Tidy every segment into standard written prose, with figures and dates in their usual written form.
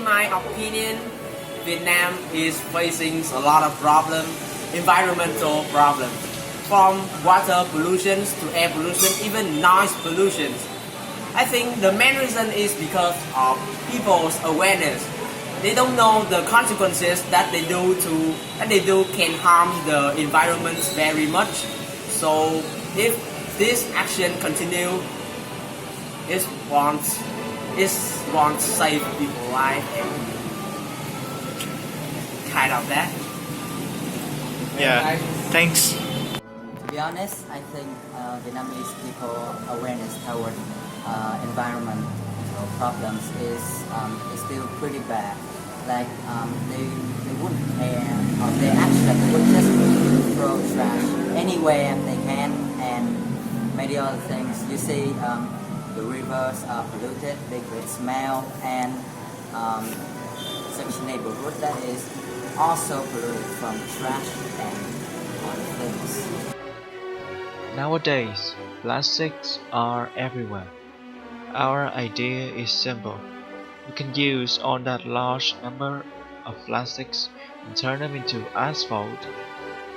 in my opinion, Vietnam is facing a lot of problems, environmental problems, from water pollution to air pollution, even noise pollution. I think the main reason is because of people's awareness. They don't know the consequences that they do can harm the environment very much. So if this action continue, it won't save people's life and kind of that. Yeah, thanks. To be honest, I think Vietnamese people awareness toward environmental problems is still pretty bad. Like they wouldn't care, or they actually would just throw trash anywhere they can, and many other things. You see, the rivers are polluted, big with smell, and such neighborhood that is also polluted from trash and other things. Nowadays, plastics are everywhere. Our idea is simple. We can use all that large number of plastics and turn them into asphalt,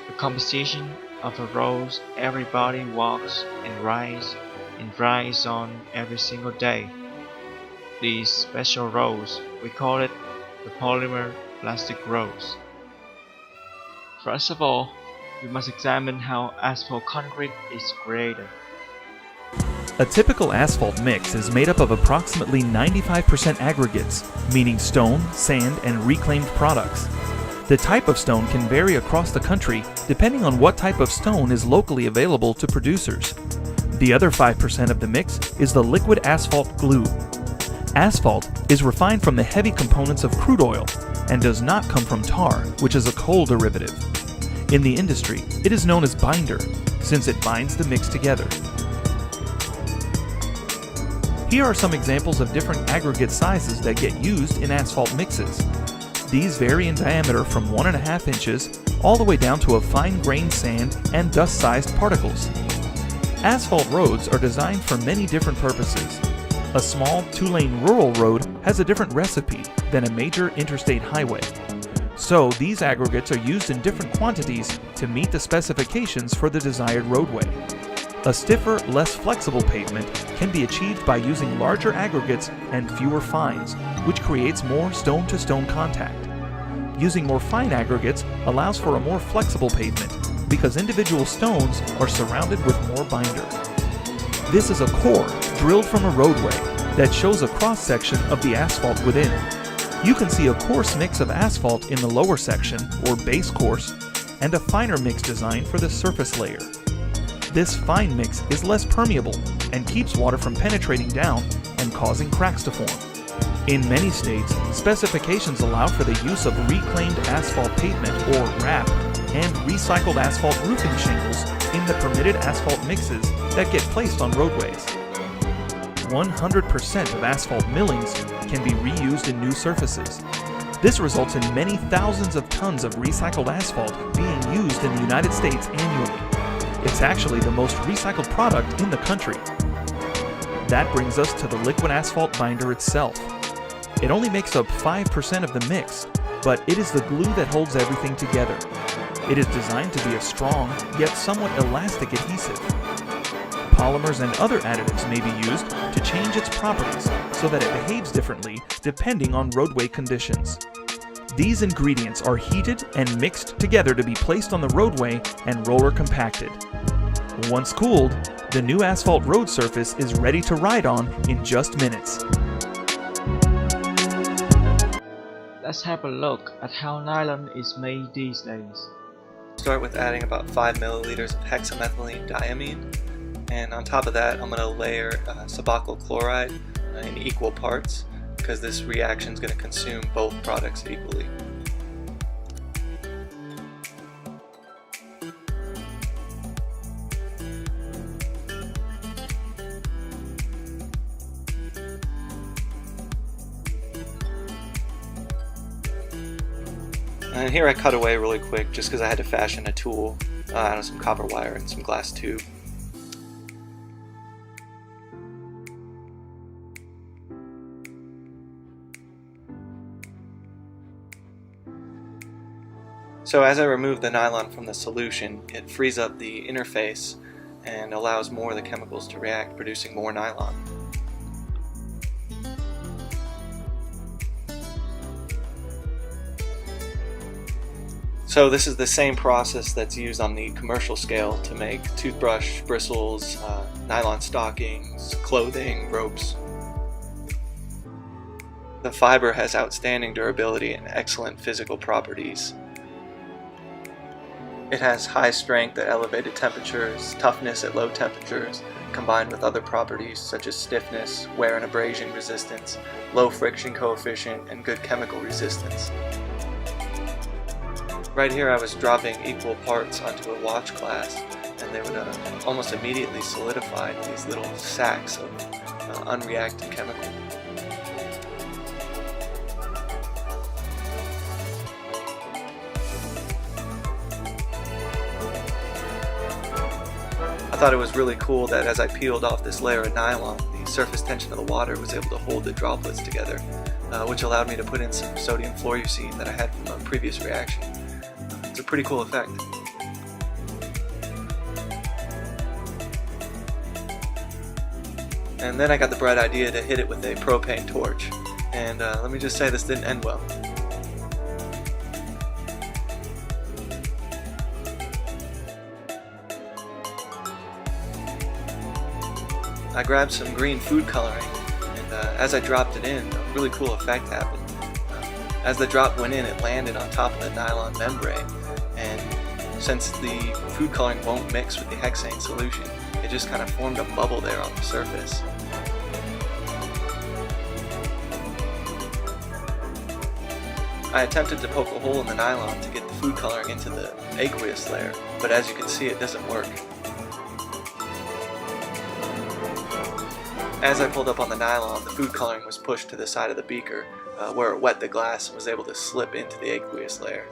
the composition of a road everybody walks and rides on every single day. These special roads, we call it the Polymer Plastic Roads. First of all, we must examine how asphalt concrete is created. A typical asphalt mix is made up of approximately 95% aggregates, meaning stone, sand, and reclaimed products. The type of stone can vary across the country depending on what type of stone is locally available to producers. The other 5% of the mix is the liquid asphalt glue. Asphalt is refined from the heavy components of crude oil and does not come from tar, which is a coal derivative. In the industry, it is known as binder, since it binds the mix together. Here are some examples of different aggregate sizes that get used in asphalt mixes. These vary in diameter from 1.5 inches all the way down to a fine-grained sand and dust-sized particles. Asphalt roads are designed for many different purposes. A small 2-lane rural road has a different recipe than a major interstate highway. So these aggregates are used in different quantities to meet the specifications for the desired roadway. A stiffer, less flexible pavement can be achieved by using larger aggregates and fewer fines, which creates more stone-to-stone contact. Using more fine aggregates allows for a more flexible pavement because individual stones are surrounded with more binder. This is a core drilled from a roadway that shows a cross-section of the asphalt within. You can see a coarse mix of asphalt in the lower section, or base course, and a finer mix design for the surface layer. This fine mix is less permeable and keeps water from penetrating down and causing cracks to form. In many states, specifications allow for the use of reclaimed asphalt pavement, or RAP, and recycled asphalt roofing shingles in the permitted asphalt mixes that get placed on roadways. 100% of asphalt millings can be reused in new surfaces. This results in many thousands of tons of recycled asphalt being used in the United States annually. It's actually the most recycled product in the country. That brings us to the liquid asphalt binder itself. It only makes up 5% of the mix, but it is the glue that holds everything together. It is designed to be a strong, yet somewhat elastic adhesive. Polymers and other additives may be used to change its properties so that it behaves differently depending on roadway conditions. These ingredients are heated and mixed together to be placed on the roadway and roller compacted. Once cooled, the new asphalt road surface is ready to ride on in just minutes. Let's have a look at how nylon is made these days. Start with adding about 5 milliliters of hexamethylene diamine, and on top of that I'm going to layer suboxyl chloride in equal parts because this reaction is going to consume both products equally. And here I cut away really quick just because I had to fashion a tool out of some copper wire and some glass tube. So as I remove the nylon from the solution, it frees up the interface and allows more of the chemicals to react, producing more nylon. So this is the same process that's used on the commercial scale to make toothbrush bristles, nylon stockings, clothing, ropes. The fiber has outstanding durability and excellent physical properties. It has high strength at elevated temperatures, toughness at low temperatures, combined with other properties such as stiffness, wear and abrasion resistance, low friction coefficient, and good chemical resistance. Right here I was dropping equal parts onto a watch glass, and they would almost immediately solidify these little sacks of unreacted chemical. I thought it was really cool that as I peeled off this layer of nylon, the surface tension of the water was able to hold the droplets together, which allowed me to put in some sodium fluorescein that I had from a previous reaction. It's a pretty cool effect. And then I got the bright idea to hit it with a propane torch, and let me just say this didn't end well. I grabbed some green food coloring, and as I dropped it in, a really cool effect happened. As the drop went in, it landed on top of the nylon membrane, and since the food coloring won't mix with the hexane solution, it just kind of formed a bubble there on the surface. I attempted to poke a hole in the nylon to get the food coloring into the aqueous layer, but as you can see, it doesn't work. As I pulled up on the nylon, the food coloring was pushed to the side of the beaker, where it wet the glass and was able to slip into the aqueous layer.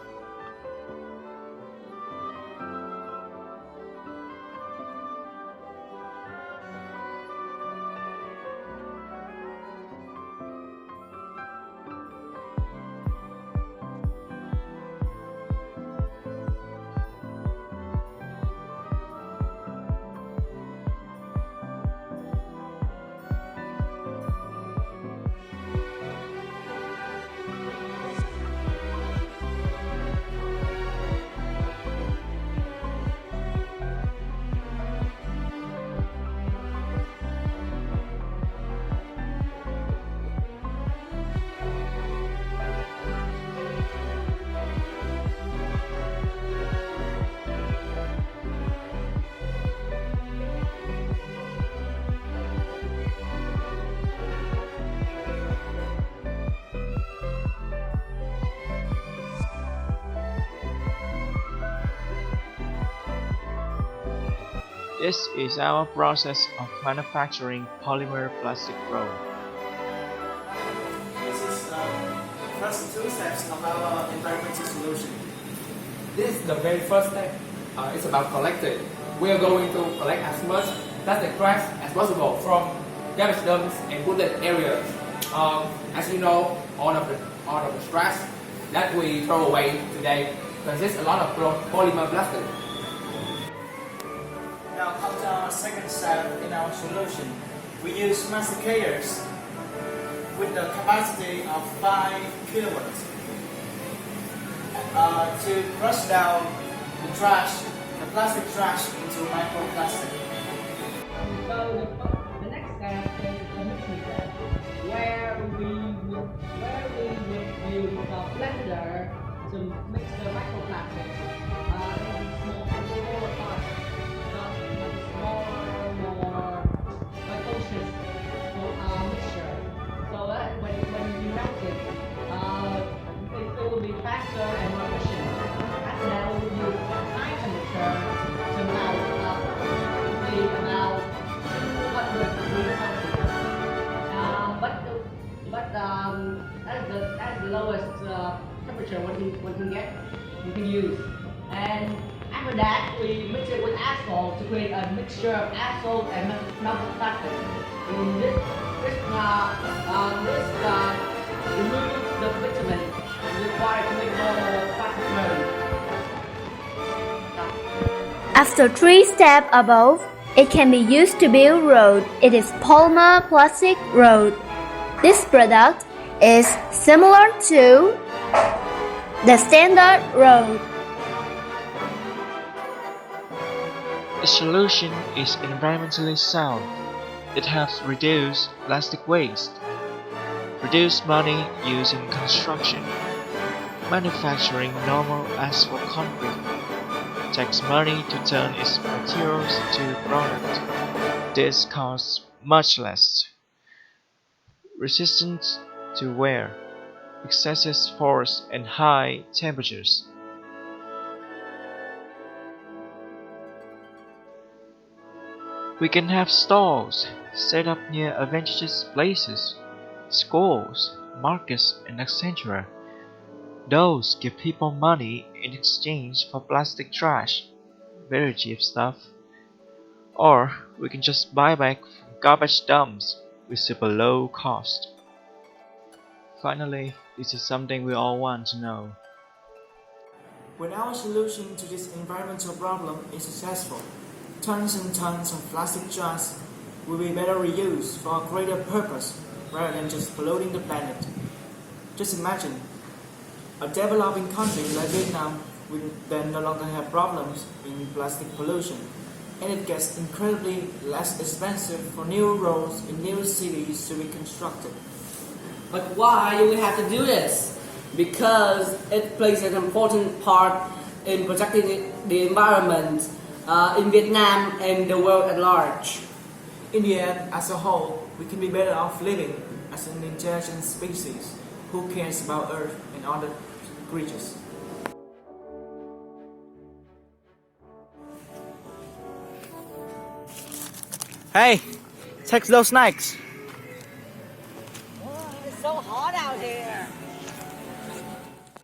This is our process of manufacturing polymer plastic road. This is the first two steps of our environmental solution. This is the very first step. It's about collecting. We are going to collect as much plastic trash as possible from garbage dumps and wooded areas. As you know, all of the trash that we throw away today consists a lot of polymer plastic. Now come to our second step in our solution. We use masticators with the capacity of 5 kilowatts to crush down the plastic trash into microplastic. So the next step is the mixing step, where we would use a blender to mix the microplastics in smaller parts. More precocious mixture, so that when you melt it, it will be faster and more efficient. And now we use high temperature to melt about 200 degrees Celsius. But that's the lowest temperature we can use. And after that, we mix it with asphalt to create a mixture of asphalt and melted plastic. This removes the bitumen required to make more plastic roads. After 3 steps above, it can be used to build road. It is Polymer Plastic Road. This product is similar to the standard road. The solution is environmentally sound. It helps reduce plastic waste, reduce money used in construction, manufacturing normal asphalt concrete, takes money to turn its materials to product. This costs much less. Resistant to wear, excessive force and high temperatures. We can have stalls set up near advantageous places, schools, markets, and etc. Those give people money in exchange for plastic trash, very cheap stuff. Or we can just buy back from garbage dumps with super low cost. Finally, this is something we all want to know. When our solution to this environmental problem is successful, tons and tons of plastic jars will be better reused for a greater purpose rather than just polluting the planet. Just imagine, a developing country like Vietnam will then no longer have problems in plastic pollution, and it gets incredibly less expensive for new roads in new cities to be constructed. But why do we have to do this? Because it plays an important part in protecting the environment in Vietnam and the world at large. In the end, as a whole, we can be better off living as an intelligent species who cares about Earth and other creatures. Hey, take those snacks.